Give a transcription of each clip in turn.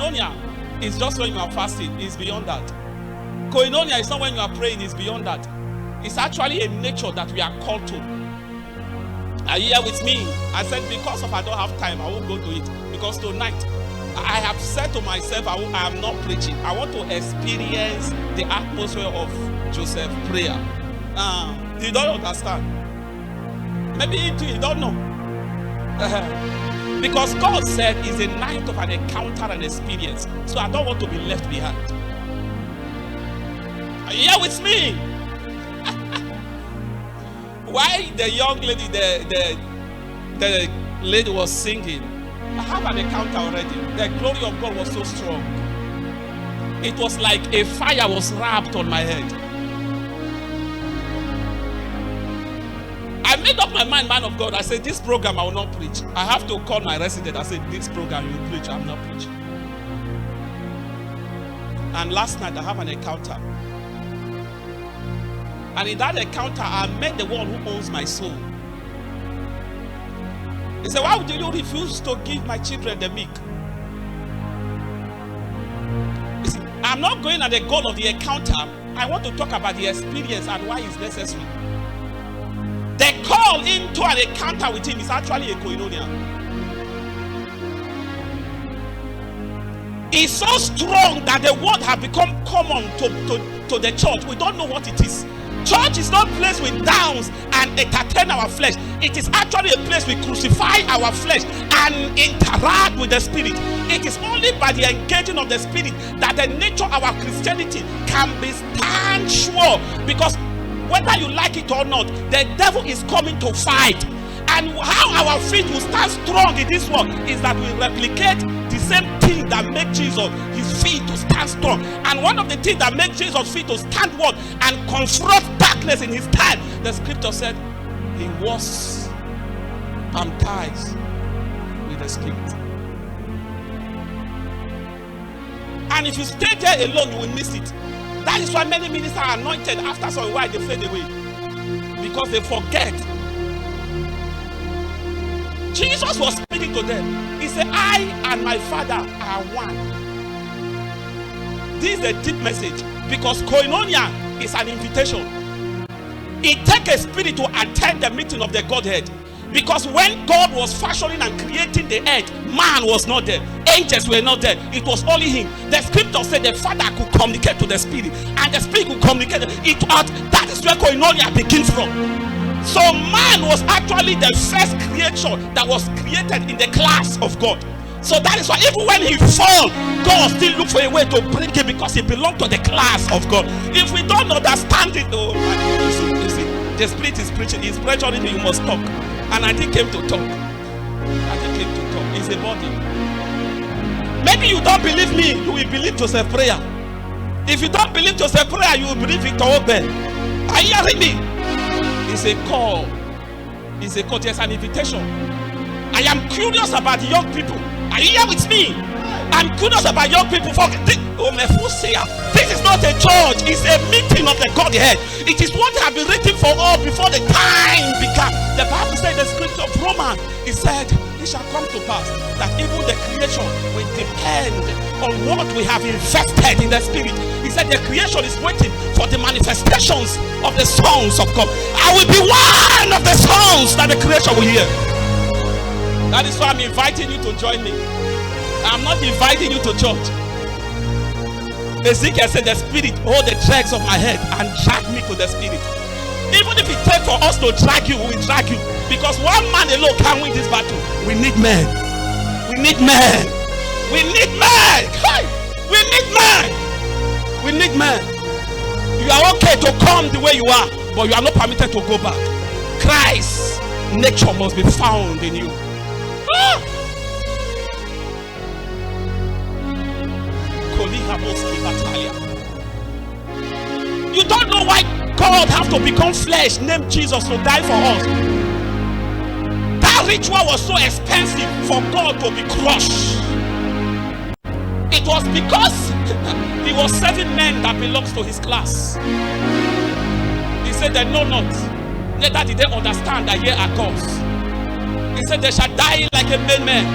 Koinonia is just when you are fasting. It's beyond that. Koinonia is not when you are praying. It's beyond that. It's actually a nature that we are called to. Are you here with me? I said, because of I don't have time, I won't go to it. Because tonight, I have said to myself, I am not preaching. I want to experience the atmosphere of Joseph's prayer. You don't understand. Maybe you don't know. Because God said it's a night of an encounter and experience. So I don't want to be left behind. Are you here with me? Why the young lady, the lady was singing, I have an encounter already. The glory of God was so strong. It was like a fire was wrapped on my head. I made up my mind, man of God. I said, this program I will not preach. I have to call my resident. I said, this program you will preach. I'm not preaching. And last night I have an encounter. And in that encounter, I met the one who owns my soul. He said, why would you refuse to give my children the milk? You see, I'm not going at the goal of the encounter. I want to talk about the experience and why it's necessary. The call into an encounter with him is actually a koinonia. It's so strong that the word has become common to the church. We don't know what it is. Church is not a place we dance and entertain our flesh. It is actually a place we crucify our flesh and interact with the Spirit. It is only by the engaging of the Spirit that the nature of our Christianity can be stand sure. Because whether you like it or not, the devil is coming to fight. And how our feet will stand strong in this world is that we replicate the same thing that made Jesus his feet to stand strong. And one of the things that made Jesus' feet to stand what and confront darkness in his time, the scripture said he was baptized with the Spirit. And if you stay there alone, you will miss it. That is why many ministers are anointed. After some while they fade away because they forget. Jesus was speaking to them. He said, I and my Father are one. This is a deep message because koinonia is an invitation. It takes a spirit to attend the meeting of the Godhead. Because when God was fashioning and creating the earth, man was not there. Angels were not there. It was only him. The scripture said the Father could communicate to the Spirit, and the Spirit could communicate it out. That is where koinonia begins from. So man was actually the first creation that was created in the class of God. So that is why even when he fall, God still look for a way to bring him because he belonged to the class of God. If we don't understand it, oh, you see, the Spirit is preaching, he's pressuring you, you must talk. And I didn't came to talk. It's a body. Maybe you don't believe me, you will believe Joseph's prayer. If you don't believe Joseph's prayer, you will believe Victor Oben. Are you hearing me? It's a call. It's a call. There's an invitation. I am curious about young people. Are you here with me? I'm curious about young people. This is not a church. It's a meeting of the Godhead. It is what has been written for all before the time began. The Bible said in the scripture of Romans, it said, it shall come to pass that even the creation will depend on what we have invested in the Spirit. He said the creation is waiting for the manifestations of the sons of God. I will be one of the sons that the creation will hear. That is why I'm inviting you to join me. I'm not inviting you to church. Ezekiel said the Spirit hold the dregs of my head and drag me to the Spirit. Even if it takes for us to drag you, we will drag you. Because one man alone can't win this battle. We need men. We need men. We need men. We need men. We need men. You are okay to come the way you are, but you are not permitted to go back. Christ's nature must be found in you. You don't know why God have to become flesh, named Jesus, to die for us. That ritual was so expensive for God to be crushed. It was because he was serving men that belongs to his class. He said they know not, neither did they understand that here are gods. He said they shall die like a man.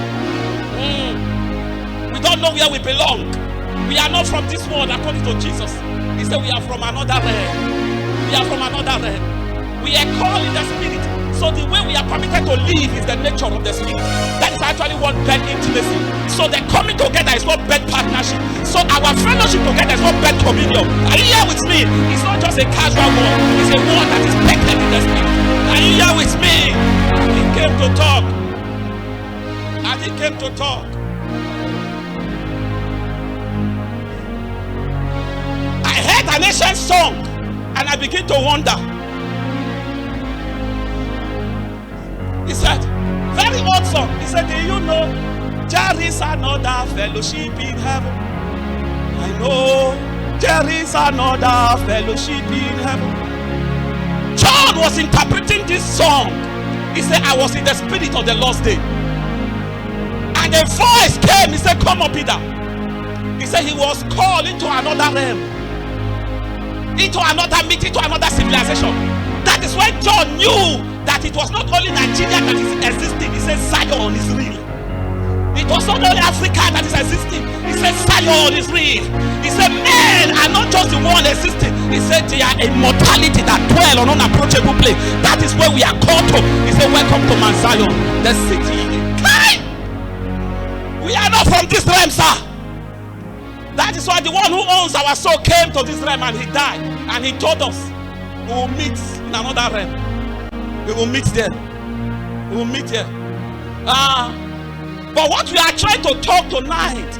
We don't know where we belong. We are not from this world according to Jesus. He said we are from another realm. We are from another realm. We are called in the spirit. So the way we are permitted to live is the nature of the spirit. That is actually what bed intimacy. So the coming together is what bed partnership. So our fellowship together is what bed communion. Are you here with me? It's not just a casual word. It's a word that is packed in the spirit. Are you here with me? He came to talk. And he came to talk. I heard an ancient song and I began to wonder. He said, very old song. He said, do you know there is another fellowship in heaven? I know there is another fellowship in heaven. John was interpreting this song. He said, I was in the spirit of the Lord's day. And a voice came. He said, come up, Peter. He said he was called into another realm, into another meeting, into another civilization. That is when John knew that it was not only Nigeria that is existing. He said Zion is real. It was not only Africa that is existing. He said Zion is real. He said men are not just the one existing. He said they are immortality that dwell on unapproachable place. That is where we are called to. He said welcome to Mount Zion, the city. Kai! We are not from this realm, sir. That is why the one who owns our soul came to this realm and he died. And he told us we will meet in another realm. We will meet there. We will meet here. But what we are trying to talk tonight,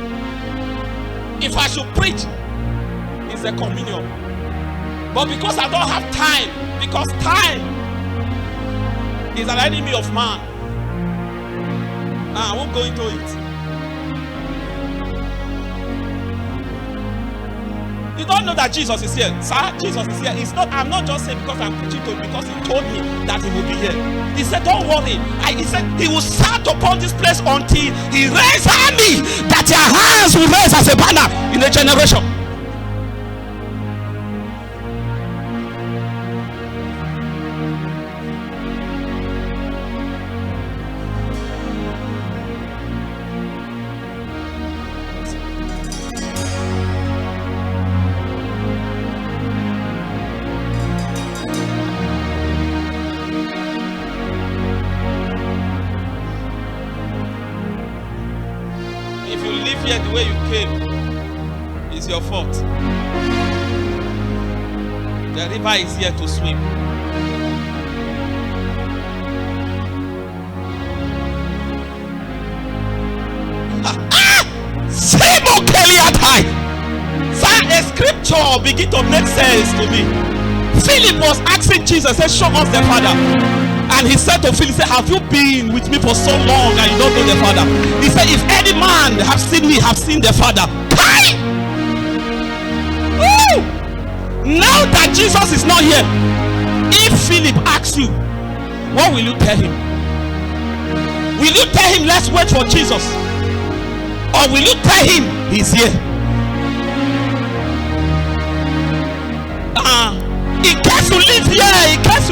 if I should preach, is a communion. But because I don't have time, because time is an enemy of man, I won't go into it. You don't know that Jesus is here. Sir, Jesus is here. It's not, I'm not just saying because I'm preaching to him, because he told me that he will be here. He said, don't worry. He said he will stand upon this place until he raise army, that your hands will raise as a banner in a generation. The way you came is your fault. The river is here to swim. A scripture begin to make sense to me. Philip was asking Jesus, said, show us the Father. And he said to Philip, have you been with me for so long and you don't know the Father? He said, if any man have seen me, have seen the Father. Woo! Now that Jesus is not here, if Philip asks you, what will you tell him? Will you tell him, let's wait for Jesus? Or will you tell him, he's here? In case you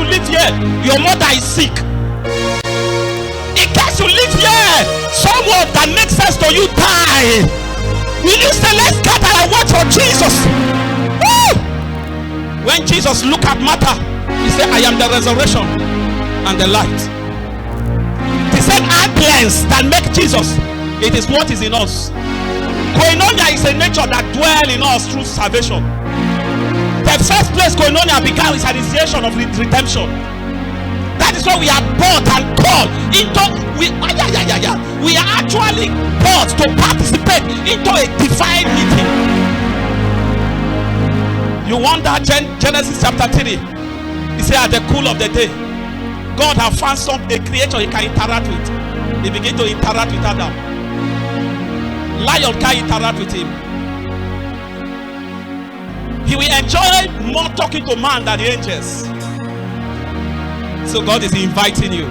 live here, your mother is sick. In case you live here, someone that makes sense to you die. Will you say, let's gather and wait for Jesus? Woo! When Jesus looked at Martha, he said, I am the resurrection and the light. He said, ambulance that make Jesus, it is what is in us. Koinonia is a nature that dwells in us through salvation. The first place Koinonia began is an initiation of redemption. That is why we are bought and called into. We are actually bought to participate into a divine meeting. You wonder, Genesis chapter 3. He said, at the cool of the day, God has found a creature he can interact with. He began to interact with Adam. Lion can't interact with him. He will enjoy more talking to man than the angels. So God is inviting you.